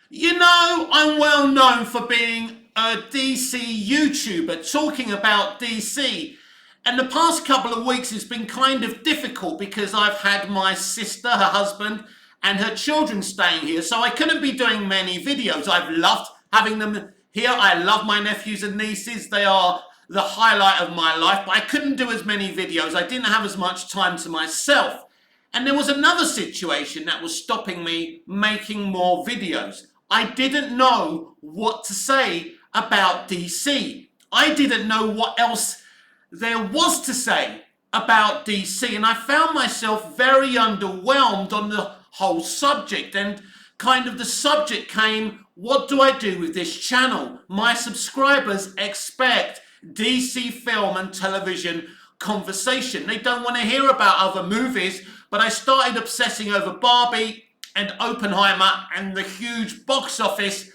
You know, I'm well known for being a DC YouTuber talking about DC. And the past couple of weeks has been kind of difficult because I've had my sister, her husband, and her children staying here. So I couldn't be doing many videos. I've loved having them here. I love my nephews and nieces. They are the highlight of my life. But I couldn't do as many videos. I didn't have as much time to myself. And there was another situation that was stopping me making more videos. I didn't know what to say about DC. I didn't know what else there was to say about DC, and I found myself very underwhelmed on the whole subject. And kind of the subject came, what do I do with this channel? My subscribers expect DC film and television conversation. They don't want to hear about other movies, but I started obsessing over Barbie and Oppenheimer and the huge box office.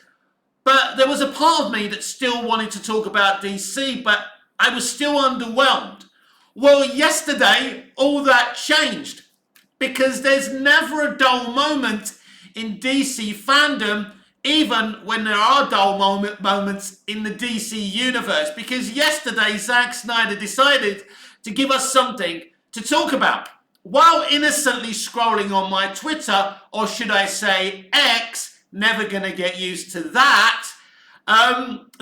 But there was a part of me that still wanted to talk about DC, but I was still underwhelmed. Well, yesterday, all that changed because there's never a dull moment in DC fandom, even when there are dull moments in the DC universe. Because yesterday, Zack Snyder decided to give us something to talk about. While innocently scrolling on my Twitter, or should I say X, never gonna get used to that,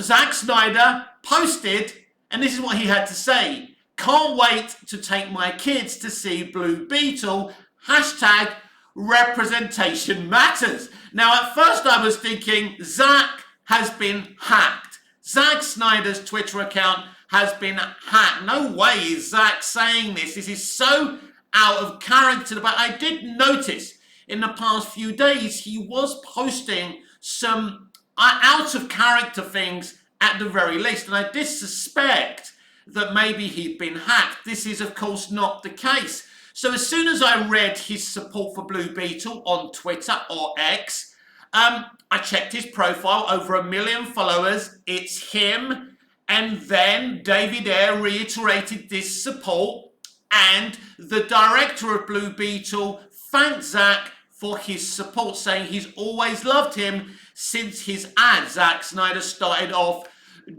Zack Snyder posted, and this is what he had to say: can't wait to take my kids to see Blue Beetle, hashtag representation matters. Now at first I was thinking Zack has been hacked. Zack Snyder's Twitter account has been hacked. No way is Zack saying this. This is so out of character. But I did notice in the past few days he was posting some out of character things at the very least. And I did suspect that maybe he'd been hacked. This is of course not the case. So as soon as I read his support for Blue Beetle on Twitter or X, I checked his profile, over 1 million followers. It's him. And then David Ayer reiterated this support, and the director of Blue Beetle thanked Zack for his support, saying he's always loved him since his ads. Zack Snyder started off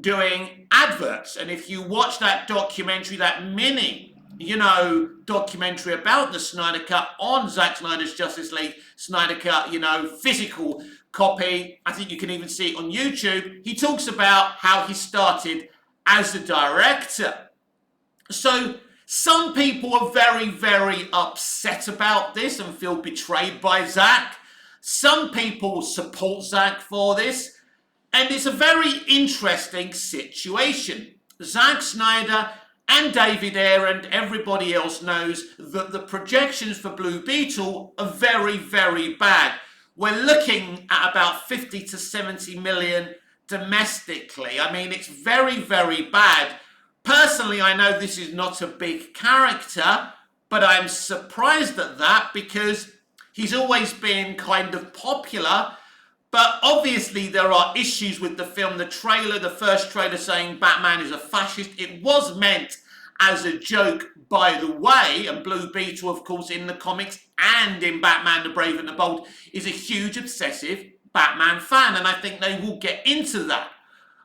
doing adverts, and if you watch that documentary, that mini, documentary about the Snyder Cut on Zack Snyder's Justice League Snyder Cut, physical copy, I think you can even see it on YouTube, he talks about how he started as a director. So some people are very, very upset about this and feel betrayed by Zack. Some people support Zack for this. And it's a very interesting situation. Zack Snyder and David Ayer and everybody else knows that the projections for Blue Beetle are very, very bad. We're looking at about 50 to 70 million domestically. I mean, it's very, very bad. Personally, I know this is not a big character, but I'm surprised at that because he's always been kind of popular. But obviously there are issues with the film. The first trailer saying Batman is a fascist. It was meant as a joke, by the way, and Blue Beetle, of course, in the comics and in Batman the Brave and the Bold, is a huge obsessive Batman fan, and I think they will get into that.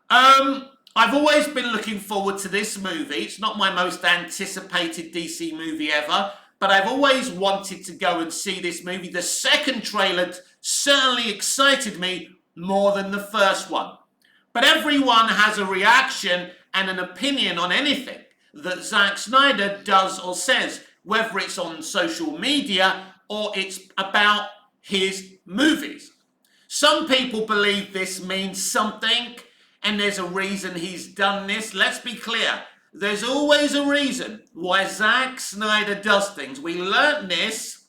I've always been looking forward to this movie. It's not my most anticipated DC movie ever, but I've always wanted to go and see this movie. The second trailer certainly excited me more than the first one. But everyone has a reaction and an opinion on anything that Zack Snyder does or says, whether it's on social media or it's about his movies. Some people believe this means something and there's a reason he's done this. Let's be clear. There's always a reason why Zack Snyder does things. We learned this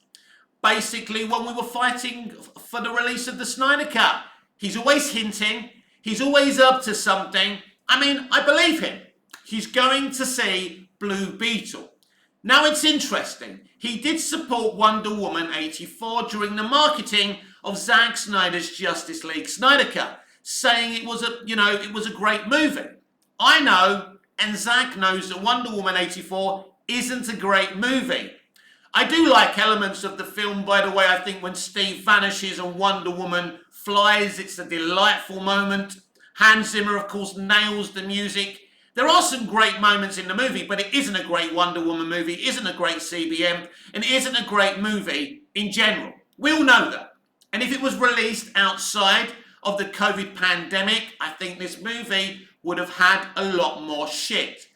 basically when we were fighting for the release of the Snyder Cut. He's always hinting. He's always up to something. I mean, I believe him. He's going to see Blue Beetle. Now it's interesting. He did support Wonder Woman 84 during the marketing of Zack Snyder's Justice League Snyder Cut, saying it was a great movie. I know, and Zack knows, that Wonder Woman 84 isn't a great movie. I do like elements of the film, by the way. I think when Steve vanishes and Wonder Woman flies. It's a delightful moment. Hans Zimmer, of course, nails the music. There are some great moments in the movie, but it isn't a great Wonder Woman movie, it isn't a great CBM, and it isn't a great movie in general. We all know that. And if it was released outside of the COVID pandemic, I think this movie would have had a lot more shit.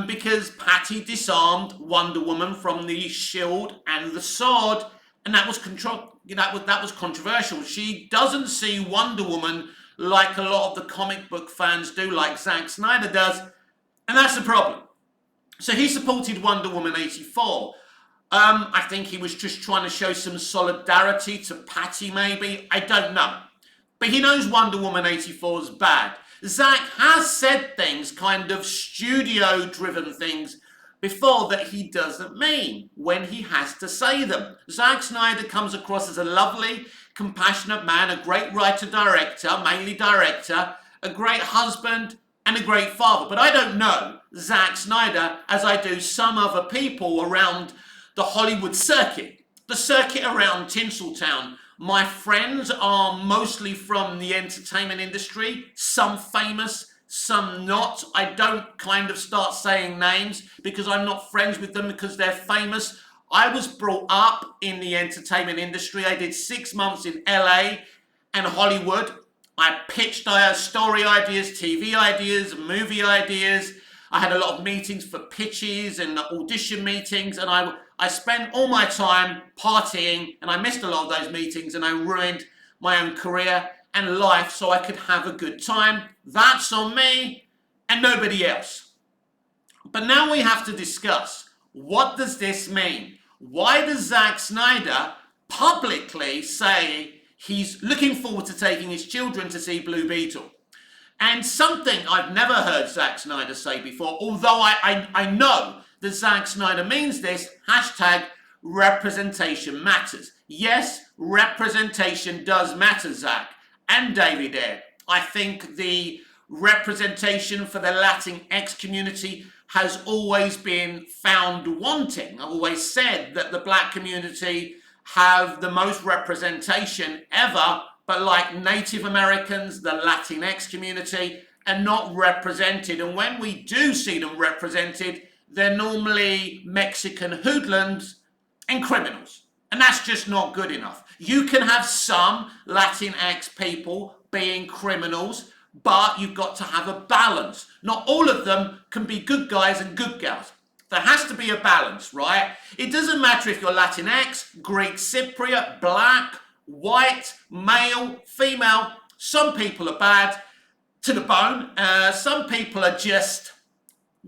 Because Patty disarmed Wonder Woman from the shield and the sword, and that was controversial. She doesn't see Wonder Woman like a lot of the comic book fans do, like Zack Snyder does, and that's the problem. So he supported Wonder Woman 84. I think he was just trying to show some solidarity to Patty, maybe. I don't know. But he knows Wonder Woman 84 is bad. Zack has said things, kind of studio-driven things, before that he doesn't mean when he has to say them. Zack Snyder comes across as a lovely, compassionate man, a great writer-director, mainly director, a great husband, and a great father. But I don't know Zack Snyder as I do some other people around the Hollywood circuit, the circuit around Tinseltown. My friends are mostly from the entertainment industry, some famous, some not. I don't kind of start saying names because I'm not friends with them because they're famous. I was brought up in the entertainment industry. I did 6 months in LA and Hollywood. I pitched story ideas, TV ideas, movie ideas. I had a lot of meetings for pitches and audition meetings, and I spent all my time partying, and I missed a lot of those meetings, and I ruined my own career and life so I could have a good time. That's on me and nobody else. But now we have to discuss, what does this mean? Why does Zack Snyder publicly say he's looking forward to taking his children to see Blue Beetle? And something I've never heard Zack Snyder say before, although I know that Zack Snyder means this, hashtag representation matters. Yes, representation does matter, Zack and David Ayer. I think the representation for the Latinx community has always been found wanting. I've always said that the black community have the most representation ever, but like Native Americans, the Latinx community are not represented. And when we do see them represented, they're normally Mexican hoodlums and criminals. And that's just not good enough. You can have some Latinx people being criminals, but you've got to have a balance. Not all of them can be good guys and good gals. There has to be a balance, right? It doesn't matter if you're Latinx, Greek Cypriot, black, white, male, female. Some people are bad to the bone. Some people are just,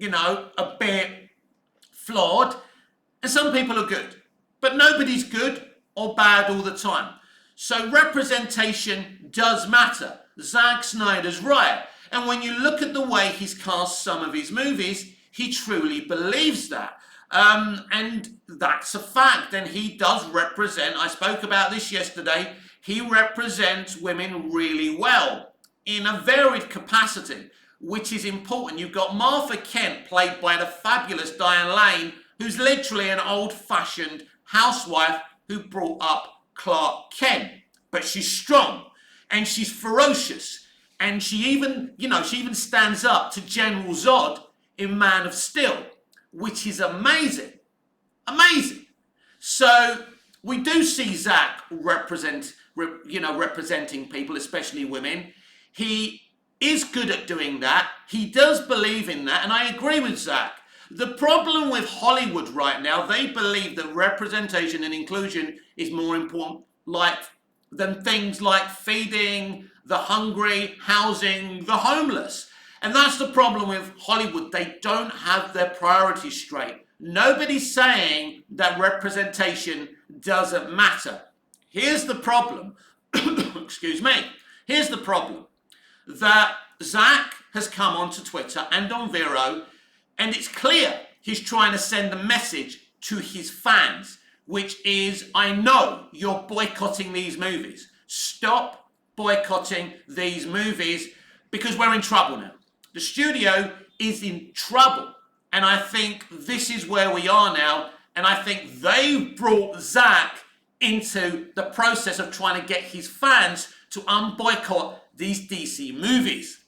a bit flawed. And some people are good. But nobody's good or bad all the time. So representation does matter. Zack Snyder's right. And when you look at the way he's cast some of his movies, he truly believes that. And that's a fact. And he does represent, I spoke about this yesterday, he represents women really well in a varied capacity, which is important. You've got Martha Kent, played by the fabulous Diane Lane, who's literally an old-fashioned housewife who brought up Clark Kent. But she's strong and she's ferocious. And she even stands up to General Zod in Man of Steel, which is amazing. Amazing. So we do see Zack representing people, especially women. He is good at doing that. He does believe in that, and I agree with Zack. The problem with Hollywood right now, they believe that representation and inclusion is more important than things like feeding the hungry, housing the homeless. And that's the problem with Hollywood. They don't have their priorities straight. Nobody's saying that representation doesn't matter. Here's the problem. Excuse me. Here's the problem. That Zack has come onto Twitter and on Vero, and it's clear he's trying to send a message to his fans, which is, I know you're boycotting these movies. Stop boycotting these movies because we're in trouble now. The studio is in trouble. And I think this is where we are now. And I think they've brought Zack into the process of trying to get his fans to unboycott these DC movies.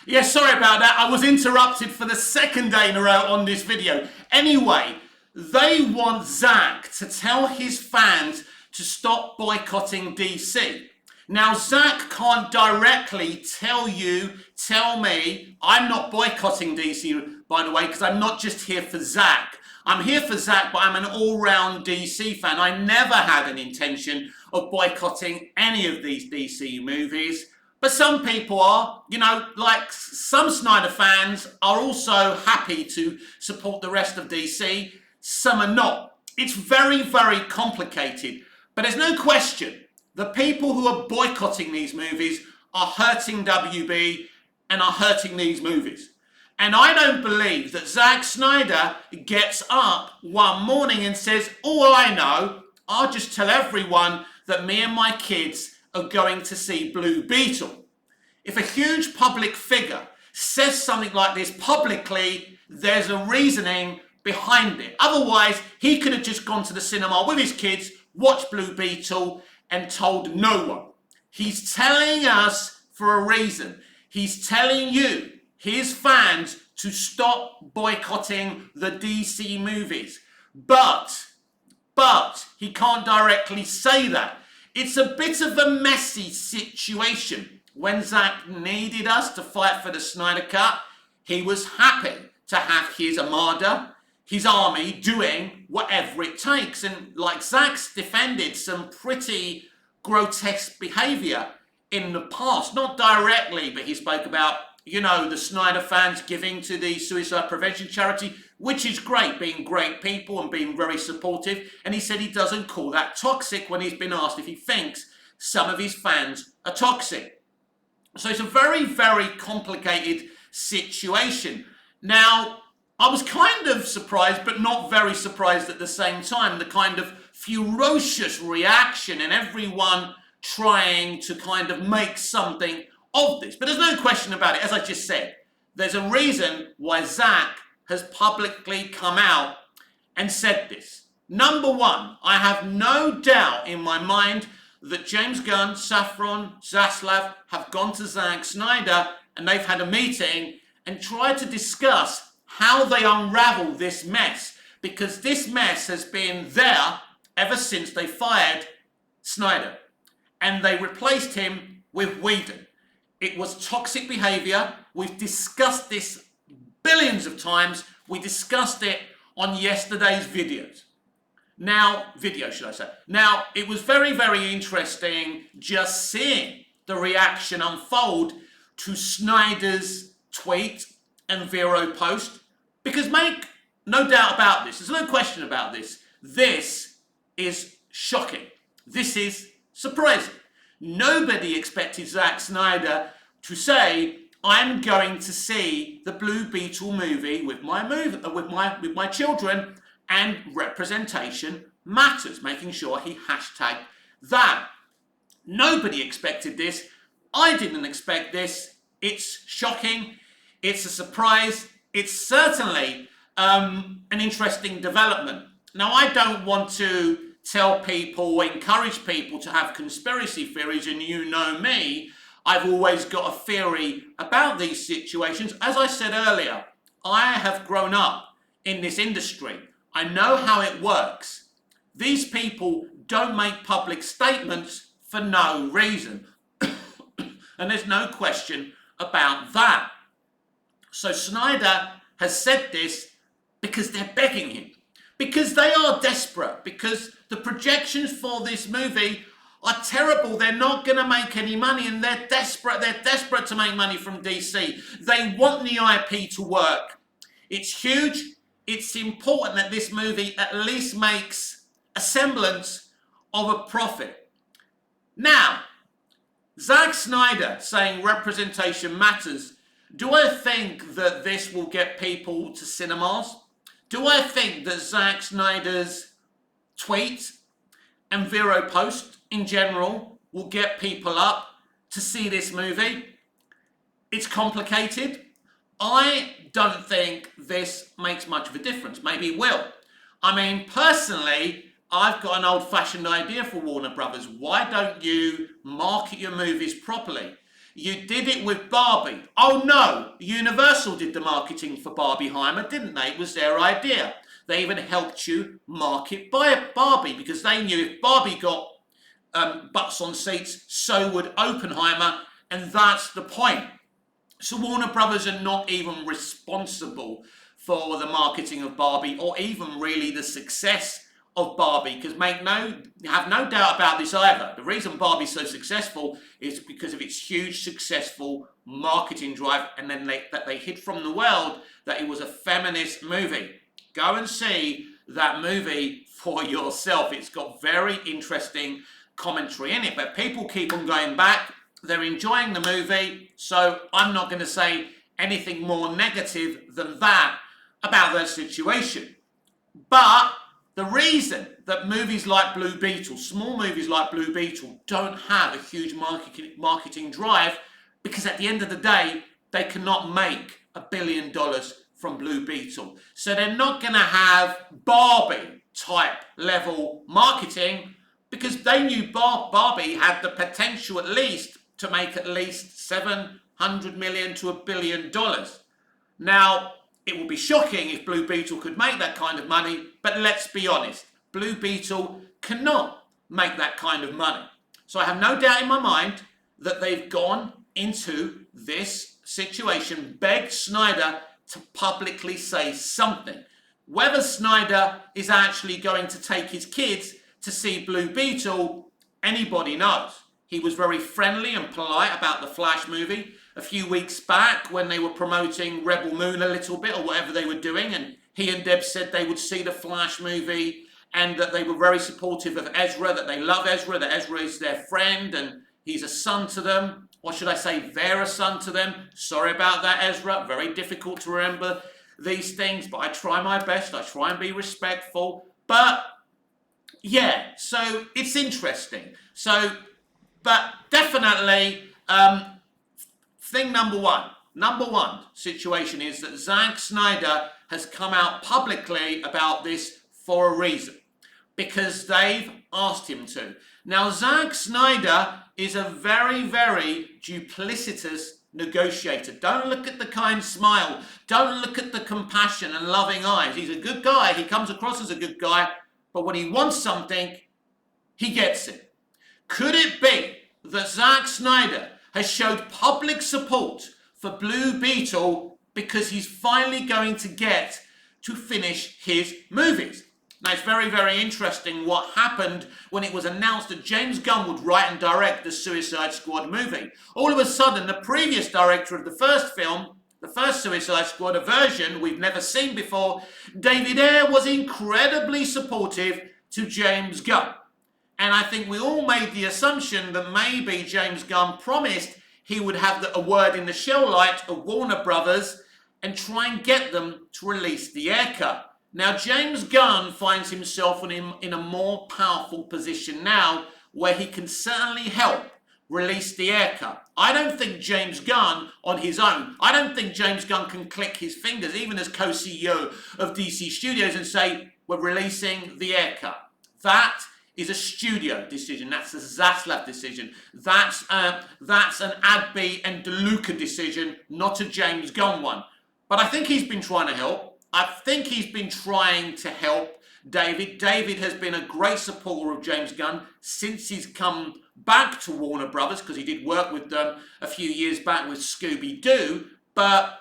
Yeah, sorry about that. I was interrupted for the second day in a row on this video. Anyway, they want Zack to tell his fans to stop boycotting DC. Now, Zack can't directly tell me, I'm not boycotting DC, by the way, because I'm not just here for Zack. I'm here for Zack, but I'm an all-round DC fan. I never had an intention of boycotting any of these DC movies. But some people are, you know, like some Snyder fans are also happy to support the rest of DC. Some are not. It's very, very complicated. But there's no question, the people who are boycotting these movies are hurting WB and are hurting these movies. And I don't believe that Zack Snyder gets up one morning and says, all I know, I'll just tell everyone that me and my kids are going to see Blue Beetle. If a huge public figure says something like this publicly, there's a reasoning behind it. Otherwise, he could have just gone to the cinema with his kids, watched Blue Beetle, and told no one. He's telling us for a reason. He's telling you, his fans, to stop boycotting the DC movies. But he can't directly say that. It's a bit of a messy situation. When Zack needed us to fight for the Snyder Cut, he was happy to have his armada, his army, doing whatever it takes. And like Zack's defended some pretty grotesque behaviour in the past. Not directly, but he spoke about, you know, the Snyder fans giving to the suicide prevention charity, which is great, being great people and being very supportive. And he said he doesn't call that toxic when he's been asked if he thinks some of his fans are toxic. So it's a very, very complicated situation. Now, I was kind of surprised, but not very surprised at the same time, the kind of ferocious reaction and everyone trying to kind of make something of this. But there's no question about it. As I just said, there's a reason why Zack has publicly come out and said this. Number one, I have no doubt in my mind that James Gunn, Safran, Zaslav have gone to Zack Snyder and they've had a meeting and tried to discuss how they unravel this mess, because this mess has been there ever since they fired Snyder and they replaced him with Whedon. It was toxic behavior. We've discussed this billions of times. We discussed it on yesterday's videos. Now, it was very, very interesting just seeing the reaction unfold to Snyder's tweet and Vero post, because make no doubt about this, there's no question about this, this is shocking. This is surprising. Nobody expected Zack Snyder to say, I'm going to see the Blue Beetle movie with my children, and representation matters, making sure he hashtagged that. Nobody expected this. I didn't expect this. It's shocking. It's a surprise. It's certainly an interesting development. Now, I don't want to tell people, encourage people to have conspiracy theories, and you know me, I've always got a theory about these situations. As I said earlier, I have grown up in this industry. I know how it works. These people don't make public statements for no reason. And there's no question about that. So Snyder has said this because they're begging him. Because they are desperate. Because the projections for this movie are terrible. They're not going to make any money, and they're desperate. They're desperate to make money from DC. They want the IP to work. It's huge. It's important that this movie at least makes a semblance of a profit. Now, Zack Snyder saying representation matters. Do I think that this will get people to cinemas? Do I think that Zack Snyder's tweet and Vero post in general will get people up to see this movie? It's complicated. I don't think this makes much of a difference. Maybe it will. I mean, personally, I've got an old-fashioned idea for Warner Brothers. Why don't you market your movies properly? You did it with Barbie. Oh no, Universal did the marketing for Barbieheimer, didn't they? It was their idea. They even helped you market Barbie because they knew if Barbie got butts on seats, so would Oppenheimer, and that's the point. So Warner Brothers are not even responsible for the marketing of Barbie or even really the success of Barbie, because have no doubt about this either. The reason Barbie's so successful is because of its huge successful marketing drive, and then that they hid from the world that it was a feminist movie. Go and see that movie for yourself. It's got very interesting commentary in it, but people keep on going back. They're enjoying the movie, so I'm not going to say anything more negative than that about that situation. But the reason that movies like Blue Beetle, small movies like Blue Beetle, don't have a huge marketing drive, because at the end of the day, they cannot make $1 billion from Blue Beetle. So they're not going to have Barbie type level marketing, because they knew Barbie had the potential at least to make at least $700 million to $1 billion. Now, it would be shocking if Blue Beetle could make that kind of money, but let's be honest, Blue Beetle cannot make that kind of money. So I have no doubt in my mind that they've gone into this situation, begged Snyder to publicly say something. Whether Snyder is actually going to take his kids to see Blue Beetle, anybody knows. He was very friendly and polite about the Flash movie a few weeks back when they were promoting Rebel Moon a little bit or whatever they were doing, and he and Deb said they would see the Flash movie and that they were very supportive of Ezra, that they love Ezra, that Ezra is their friend and he's a son to them. Or should I say they're a son to them? Sorry about that, Ezra. Very difficult to remember these things, but I try my best. I try and be respectful. But yeah, so it's interesting. But definitely, thing number one situation is that Zack Snyder has come out publicly about this for a reason, because they've asked him to. Now, Zack Snyder is a very, very duplicitous negotiator. Don't look at the kind smile. Don't look at the compassion and loving eyes. He's a good guy. He comes across as a good guy, but when he wants something, he gets it. Could it be that Zack Snyder has showed public support for Blue Beetle because he's finally going to get to finish his movies? Now, it's very, very interesting what happened when it was announced that James Gunn would write and direct the Suicide Squad movie. All of a sudden, the previous director of the first film, the first Suicide Squad, a version we've never seen before, David Ayer, was incredibly supportive to James Gunn. And I think we all made the assumption that maybe James Gunn promised he would have a word in the shell light of Warner Brothers and try and get them to release the Ayer cut. Now, James Gunn finds himself in a more powerful position now where he can certainly help release the Ayer cut. I don't think James Gunn on his own, I don't think James Gunn can click his fingers, even as co-CEO of DC Studios, and say, we're releasing the Ayer cut. That is a studio decision. That's a Zaslav decision. That's an Adby and DeLuca decision, not a James Gunn one. But I think he's been trying to help. I think he's been trying to help David. David has been a great supporter of James Gunn since he's come back to Warner Brothers, because he did work with them a few years back with Scooby-Doo. But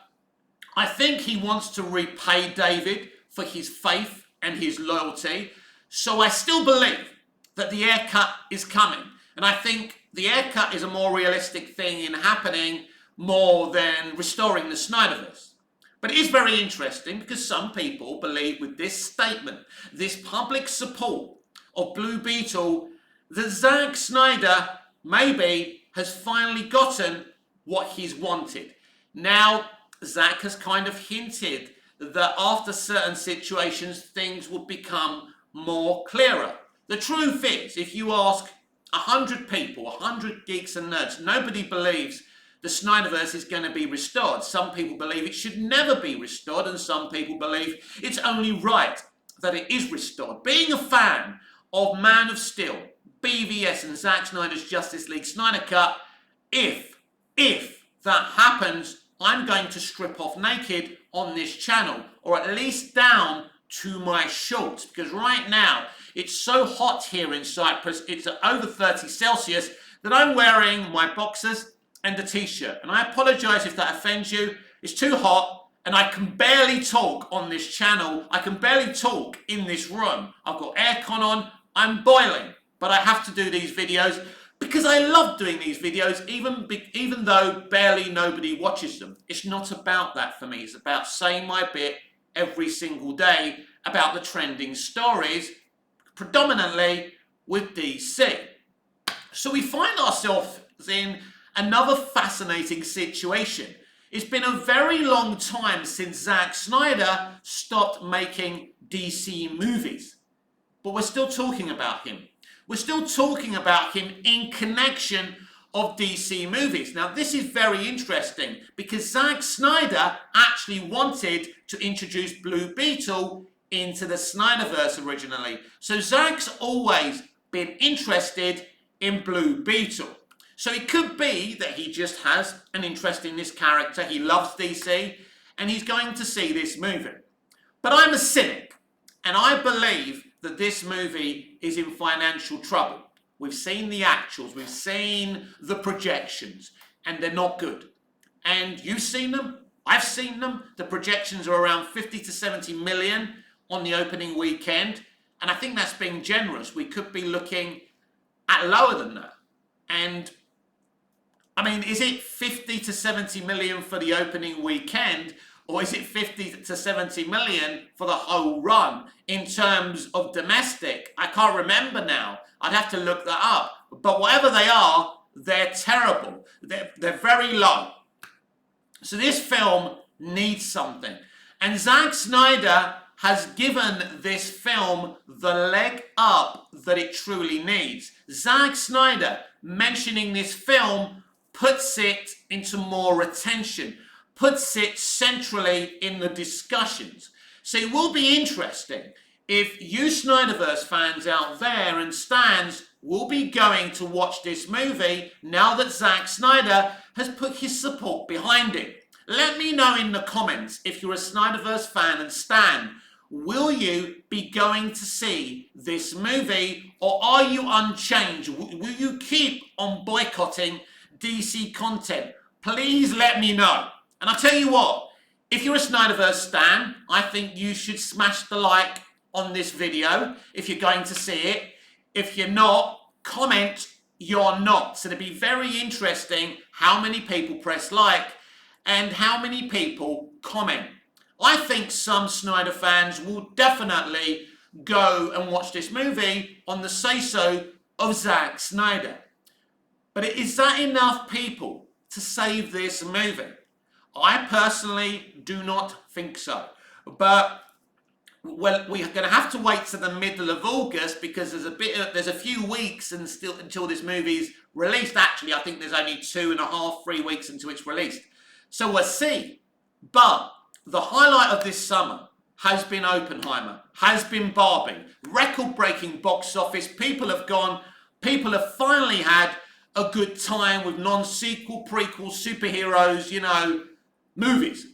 I think he wants to repay David for his faith and his loyalty. So I still believe that the Ayer cut is coming. And I think the Ayer cut is a more realistic thing in happening more than restoring the Snyderverse. But it is very interesting because some people believe with this statement, this public support of Blue Beetle, that Zack Snyder maybe has finally gotten what he's wanted. Now, Zack has kind of hinted that after certain situations, things will become more clearer. The truth is, if you ask 100 people, 100 geeks and nerds, nobody believes the Snyderverse is going to be restored. Some people believe it should never be restored, and some people believe it's only right that it is restored. Being a fan of Man of Steel, BVS and Zack Snyder's Justice League Snyder Cut, if that happens, I'm going to strip off naked on this channel, or at least down to my shorts, because right now it's so hot here in Cyprus, it's at over 30 Celsius, that I'm wearing my boxers and a t-shirt. And I apologise if that offends you. It's too hot, and I can barely talk on this channel. I can barely talk in this room. I've got aircon on, I'm boiling, but I have to do these videos because I love doing these videos, even though barely nobody watches them. It's not about that for me. It's about saying my bit every single day about the trending stories, predominantly with DC. So we find ourselves in another fascinating situation. It's been a very long time since Zack Snyder stopped making DC movies, but we're still talking about him. We're still talking about him in connection of DC movies. Now, this is very interesting because Zack Snyder actually wanted to introduce Blue Beetle into the Snyderverse originally. So Zack's always been interested in Blue Beetle. So it could be that he just has an interest in this character. He loves DC and he's going to see this movie. But I'm a cynic and I believe that this movie is in financial trouble. We've seen the actuals, we've seen the projections, and they're not good. And you've seen them, I've seen them. The projections are around 50 to 70 million on the opening weekend, and I think that's being generous. We could be looking at lower than that. And I mean, is it 50 to 70 million for the opening weekend, or is it 50 to 70 million for the whole run in terms of domestic? I can't remember now. I'd have to look that up. But whatever they are, they're terrible. They're very low. So this film needs something. And Zack Snyder has given this film the leg up that it truly needs. Zack Snyder mentioning this film puts it into more attention, puts it centrally in the discussions. So it will be interesting if you Snyderverse fans out there and stans will be going to watch this movie now that Zack Snyder has put his support behind it. Let me know in the comments if you're a Snyderverse fan and stan. Will you be going to see this movie, or are you unchanged? Will you keep on boycotting DC content? Please let me know. And I'll tell you what, if you're a Snyderverse stan, I think you should smash the like on this video if you're going to see it. If you're not, comment you're not. So it'll be very interesting how many people press like and how many people comment. I think some Snyder fans will definitely go and watch this movie on the say-so of Zack Snyder. But is that enough people to save this movie? I personally do not think so. But well, we're going to have to wait to the middle of August because there's a few weeks and still until this movie's released. Actually, I think there's only 2.5, 3 weeks until it's released. So we'll see. But the highlight of this summer has been Oppenheimer, has been Barbie. Record-breaking box office. People have gone. People have finally had a good time with non-sequel, prequel, superheroes, movies.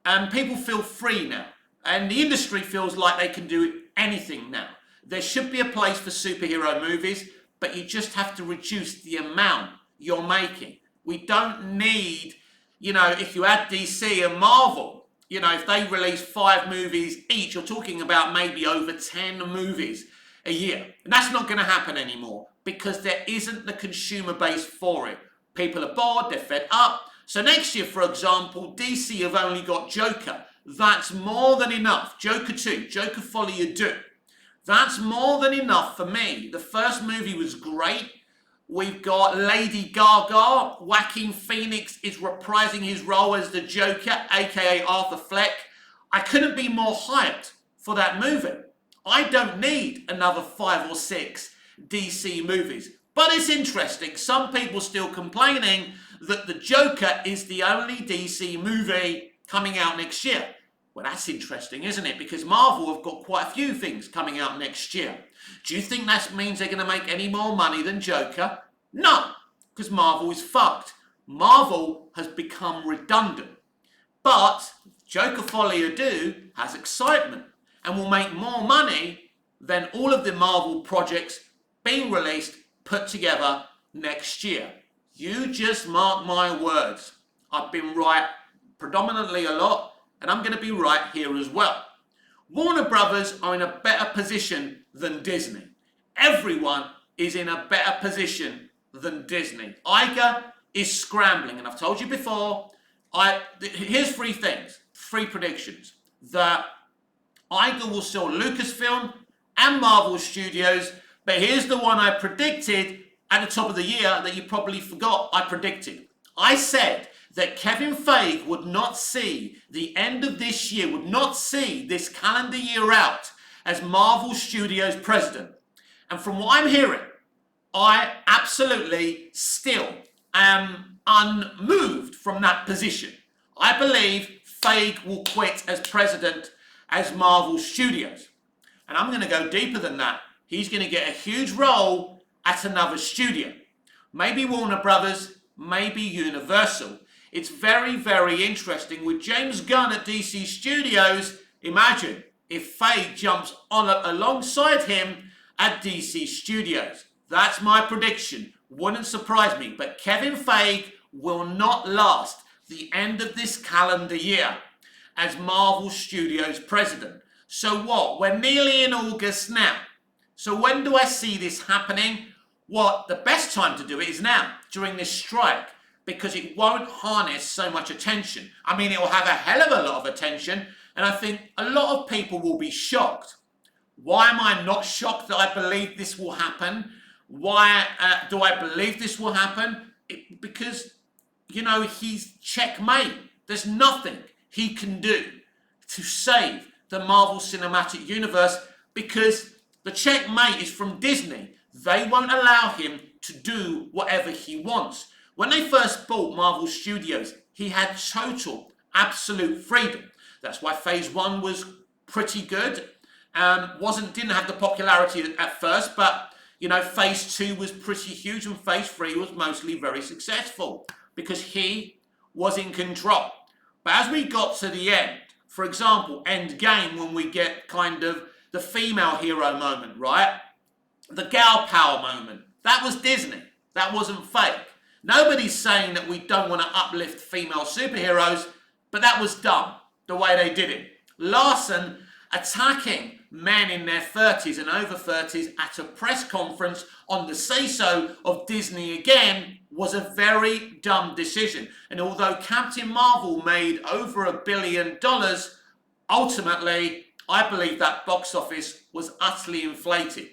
And people feel free now. And the industry feels like they can do anything now. There should be a place for superhero movies, but you just have to reduce the amount you're making. We don't need, if you add DC and Marvel, if they release 5 movies each, you're talking about maybe over 10 movies a year. And that's not going to happen anymore because there isn't the consumer base for it. People are bored, they're fed up. So next year, for example, DC have only got Joker. That's more than enough. Joker 2, Joker Folly You Do. That's more than enough for me. The first movie was great. We've got Lady Gaga. Joaquin Phoenix is reprising his role as the Joker, aka Arthur Fleck. I couldn't be more hyped for that movie. I don't need another 5 or 6 DC movies. But it's interesting. Some people still complaining that the Joker is the only DC movie coming out next year. Well, that's interesting, isn't it? Because Marvel have got quite a few things coming out next year. Do you think that means they're going to make any more money than Joker? No, because Marvel is fucked. Marvel has become redundant. But Joker Folie à Deux has excitement and will make more money than all of the Marvel projects being released, put together next year. You just mark my words. I've been right predominantly a lot, and I'm going to be right here as well. Warner Brothers are in a better position than Disney. Everyone is in a better position than Disney. Iger is scrambling, and I've told you before, here's three things, three predictions. That Iger will sell Lucasfilm and Marvel Studios, but here's the one I predicted at the top of the year that you probably forgot I predicted. I said that Kevin Feige would not see the end of this year, would not see this calendar year out as Marvel Studios president. And from what I'm hearing, I absolutely still am unmoved from that position. I believe Feige will quit as president as Marvel Studios. And I'm going to go deeper than that. He's going to get a huge role at another studio. Maybe Warner Brothers, maybe Universal. It's very, very interesting. With James Gunn at DC Studios, imagine if Feige jumps on alongside him at DC Studios. That's my prediction. Wouldn't surprise me. But Kevin Feige will not last the end of this calendar year as Marvel Studios president. So what? We're nearly in August now. So when do I see this happening? Well, the best time to do it is now, during this strike, because it won't harness so much attention. I mean, it will have a hell of a lot of attention, and I think a lot of people will be shocked. Why am I not shocked that I believe this will happen? Why do I believe this will happen? Because, you know, he's checkmate. There's nothing he can do to save the Marvel Cinematic Universe because the checkmate is from Disney. They won't allow him to do whatever he wants. When they first bought Marvel Studios, he had total, absolute freedom. That's why Phase 1 was pretty good. Didn't have the popularity at first, but you know, Phase 2 was pretty huge and Phase 3 was mostly very successful because he was in control. But as we got to the end, for example, Endgame, when we get kind of the female hero moment, right? The gal power moment. That was Disney. That wasn't fake. Nobody's saying that we don't want to uplift female superheroes, but that was dumb, the way they did it. Larson attacking men in their 30s and over 30s at a press conference on the say-so of Disney again was a very dumb decision. And although Captain Marvel made over $1 billion, ultimately, I believe that box office was utterly inflated.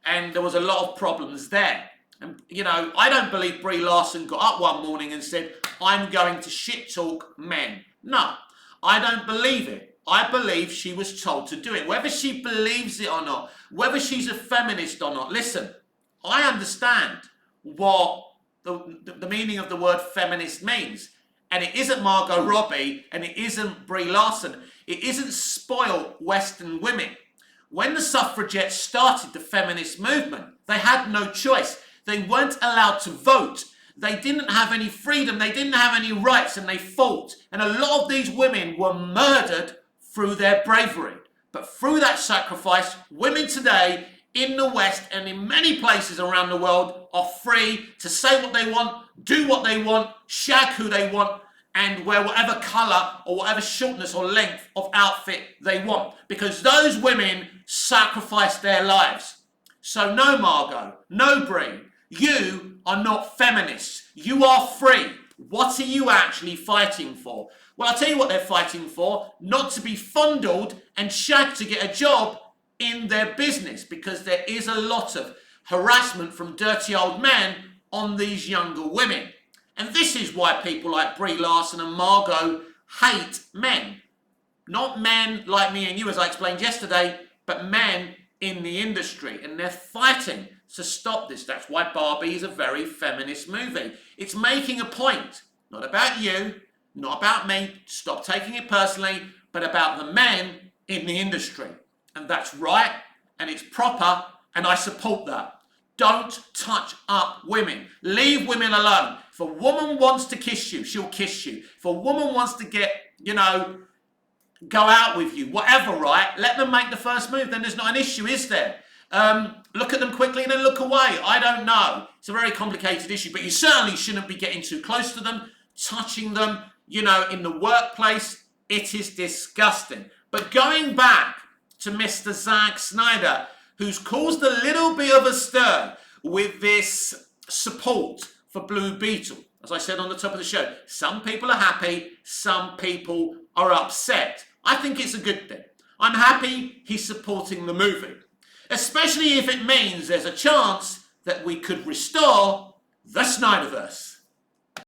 And there was a lot of problems there. And, you know, I don't believe Brie Larson got up one morning and said, I'm going to shit talk men. No, I don't believe it. I believe she was told to do it. Whether she believes it or not, whether she's a feminist or not. Listen, I understand what the meaning of the word feminist means. And it isn't Margot Robbie and it isn't Brie Larson. It isn't spoiled Western women. When the suffragettes started the feminist movement, they had no choice. They weren't allowed to vote. They didn't have any freedom. They didn't have any rights, and they fought. And a lot of these women were murdered through their bravery. But through that sacrifice, women today in the West and in many places around the world are free to say what they want, do what they want, shag who they want, and wear whatever colour or whatever shortness or length of outfit they want. Because those women sacrificed their lives. So no Margot, no Brie, you are not feminists. You are free. What are you actually fighting for? Well, I'll tell you what they're fighting for. Not to be fondled and shagged to get a job in their business. Because there is a lot of harassment from dirty old men on these younger women. And this is why people like Brie Larson and Margot hate men. Not men like me and you, as I explained yesterday, but men in the industry. And they're fighting to stop this. That's why Barbie is a very feminist movie. It's making a point. Not about you, not about me. Stop taking it personally. but about the men in the industry. And that's right, and it's proper, and I support that. Don't touch up women. Leave women alone. If a woman wants to kiss you, she'll kiss you. If a woman wants to get, go out with you, whatever, right? Let them make the first move. Then there's not an issue, is there? Look at them quickly and then look away. I don't know. It's a very complicated issue, but you certainly shouldn't be getting too close to them, touching them, in the workplace. It is disgusting. But going back to Mr. Zack Snyder, who's caused a little bit of a stir with this support for Blue Beetle. As I said on the top of the show, some people are happy, some people are upset. I think it's a good thing. I'm happy he's supporting the movie, especially if it means there's a chance that we could restore the Snyderverse.